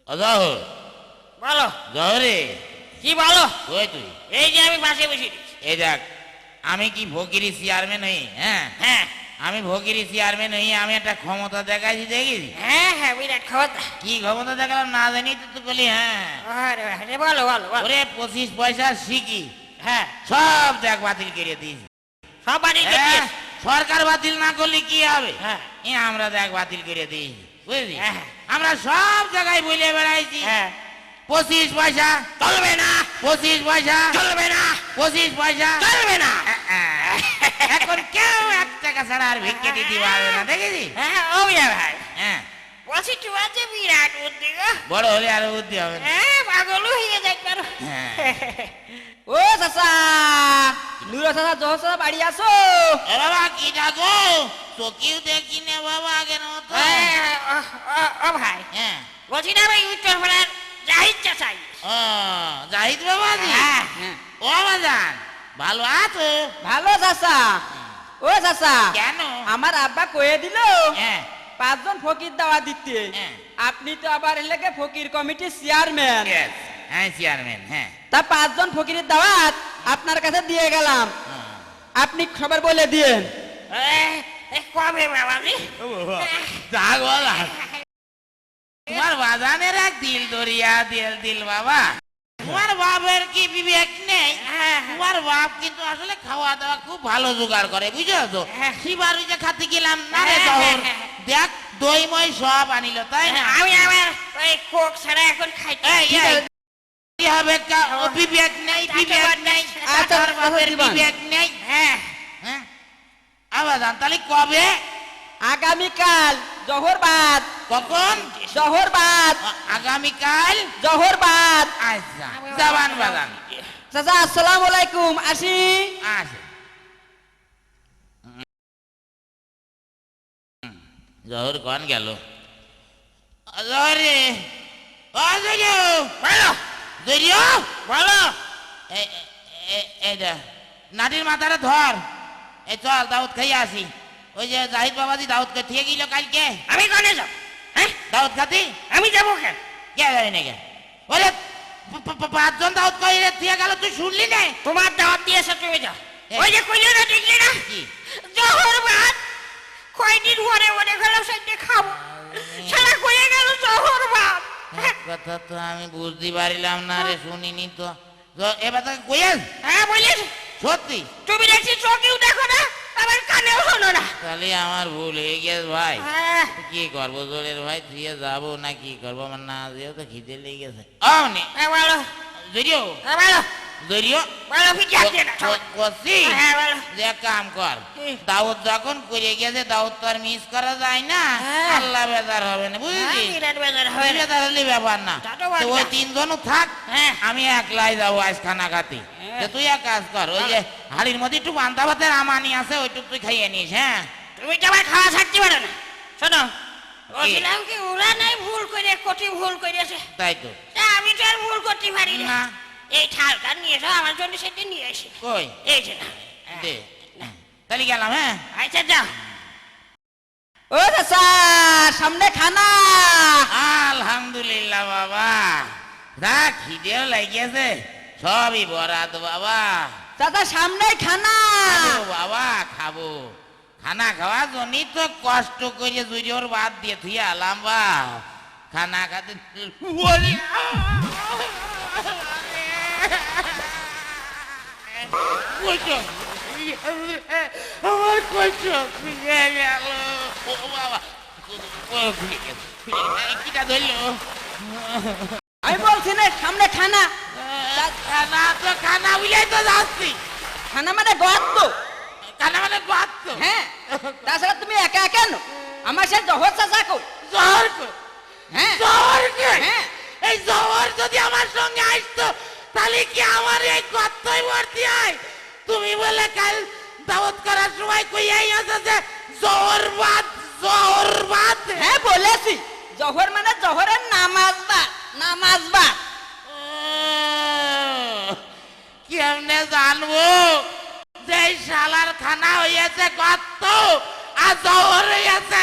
জহর বলো জহরে কি বলো? ওই তুই এই যে আমি পাশে বসে এই দেখ, আমি কি ফকিরি চেয়ারম্যান হই? হ্যাঁ হ্যাঁ আমি ফকিরি চেয়ারম্যান হই, আমি একটা ক্ষমতা দেখাইছি, দেখিস? হ্যাঁ হ্যাঁ বিরাট ক্ষমতা। কি ক্ষমতা দেখালাম না জানি তো তুই বলি? হ্যাঁ আরে আরে বলো বলো বলো। ওরে 25 পয়সা শিখি হ্যাঁ সব দেখ বাতিল করে দিয়েছি। সব বাড়ি হ্যাঁ, সরকার বাতিল না করলে কি হবে? হ্যাঁ আমরা দেখ বাতিল করে দিয়েছি, বুঝলি? হ্যাঁ। আমরা সব জায়গায় বলে বেড়াইছি হ্যাঁ 25 পয়সা চলবে না 25 পয়সা চলবে না 25 পয়সা চলবে না। এখন কেউ 1 টাকা ছাড়া আর ভিক্ষে দিতে পারবে না, দেখেছি? হ্যাঁ ও ইয়া ভাই হ্যাঁ বলছি তোমার যে বিরাট বুদ্ধি গো। বড় হলে আরো বুদ্ধি হবে। হ্যাঁ পাগল হয়ে যাই পারো। হ্যাঁ। ও চাচা নুরা চাচা জহর চাচা বাড়ি আসো। এ বাবা কি ডাকো? চোখেও দেখি না বাবা আগের মতো। ও ভাই হ্যাঁ বলছি না ভাই উত্তরপাড়ার জাহিদ চাচাই। ও জাহিদ বাবা জি। হ্যাঁ ও বাজান ভালো আছো? ভালো চাচা। ও চাচা কেন? আমার আব্বা কয়ে দিল হ্যাঁ 5 জন ফকির দাওয়া দিতে। হ্যাঁ। আপনি তো আবার এলাকে ফকির কমিটির চেয়ারম্যান। Yes, হ্যাঁ চেয়ারম্যান। হ্যাঁ তা 5 জন ফকিরের দাওয়াত আপনার কাছে দিয়ে গেলাম, আপনি খবর বলে দিয়েন। কবে বাবাজি? যা বলা তোমার বাজানের এক দিল দরিয়া দিল দিল বাবা। তোমার বাপের কি বিবেক নেই? তোমার বাপ কিন্তু আসলে খাওয়া দাওয়া খুব ভালো জোগাড় করে, বুঝছো তো? শিবার ওই যে খাতে গেলাম না রে শহর, দেখ দই মই সব আনিল, তাই না? আমি আমার ওই কোক ছাড়া এখন খাইতে। এই, এই, কি হবে ও বিবেক নেই, বিবেক নেই। আচ্ছা, তোর বাপের দিবান। বিবেক নেই। হ্যাঁ হ্যাঁ আবার তাহলে কবে? আগামীকাল জহরবাদ। কখন? জহরবাদ আগামীকাল। জহরবাদ। আচ্ছা জবান বাজান। চাচা আসসালামু আলাইকুম, আসি। আচ্ছা জহর কন গেল? জহরে ও জরিও বলো জরিও বলো। এইটা নাটির মাথাটা ধর। এই চল দাউদ খাই আসি। ওই যে জাহিদ বাবাজি দাউদ কে ঠিক গেল কালকে। আমি কনে যাব? হ্যাঁ দাউদ খাতি আমি যাবো কেন? কে যাবি নাকি? ওরে 5 জন দাউদ কইরে ঠিক গেল, তুই শুনলি না? তোমার দাওয়াত দিয়েছে তুমি যাও। ওই যে কইলে না দেখলি না কি জহর ভাত কয়দিন পরে মনে গেল সেটা খাবো, সারা কয়ে গেল জহর ভাত। কথা তো আমি বুঝতে পারিলাম না রে, শুনিনি তো। এবার তোকে কইয়াস হ্যাঁ বলিস সত্যি? তুমি দেখছি চোখেও দেখো না আবার কানেও শোনো না। তাহলে আমার ভুল হয়ে গেছে ভাই। হ্যাঁ কি করবো জোরের ভাই, দিয়ে যাবো না কি করবো? আমার না যেও তো খিদে লেগে গেছে। অমনি বলো জরিও বলো জরিও বলো ফিকে আসছে না কসি হ্যাঁ বলো। যে কাম কর, কি? দাউদ যখন করে গেছে দাউদ তো আর মিস করা যায় না। হ্যাঁ। আল্লাহ বেজার হবে না, বুঝলি? বিরাট বেজার হবে না। বেজার হলে ব্যাপার না। তা তো বটে। তো ওই 3 জনও থাক, হ্যাঁ। আমি একলাই যাবো আজ খানা খাতে। হ্যাঁ। তো তুই এক কাজ কর, ওই যে হাড়ির মধ্যে একটু পান্তা ভাতের আমানি আছে, ওইটুকু তুই খাইয়ে নিস। হ্যাঁ তুমি তো আমার খাওয়া ছাড়তে পারো না। শোনো কি? বলছিলাম কি ওরা নাই ভুল করে কটি ভুল করেছে, তাই তো। তা আমি তো আর ভুল করতে পারি না। না। এই ঠালটা নিয়ে এসো আমার জন্য, সেটা নিয়ে এসে কই এই যে না দে, তাহলে গেলাম। হ্যাঁ আচ্ছা যাও। ও চাচা সামনে খানা। আলহামদুলিল্লাহ বাবা, যা খিদেও লাগিয়েছে, সবই বরাদ বাবা। চাচা সামনে খানা। খাবো বাবা খাবো, খানা খাওয়ার জন্যই তো কষ্ট করে জুড়িওর বাদ দিয়ে তুই আলাম বা খানা খাতে। ওরে! কষ্ট! আমার কষ্ট খুলে গেল। ও বাবা, ও খুলে গেছে, খুলে গেছে। কিটা ধরলো? আমি বলছি না সামনে খানা। খানা তো খানা বুঝাই তো যাচ্ছি। খানা মানে গর্ত। খানা মানে গর্ত। হ্যাঁ তাছাড়া তুমি একা কেন? আমার সে জহর চাচা কই। জহর কই? হ্যাঁ জহর কই? হ্যাঁ। এই জহর যদি আমার সঙ্গে আসতো তাহলে কি আমার এই গর্তই ভর্তি হয়? তুমি বলে কাল দাওয়াত করার সময় কইয়াই আছে যে জহরবাদ জহরবাদ। হ্যাঁ বলেছি, জহর মানে জহরের নামাজবাদ। নামাজবাদ কেমনে জানবো যে এই শালার খানা হইয়াছে গর্ত আর জহর হইয়াছে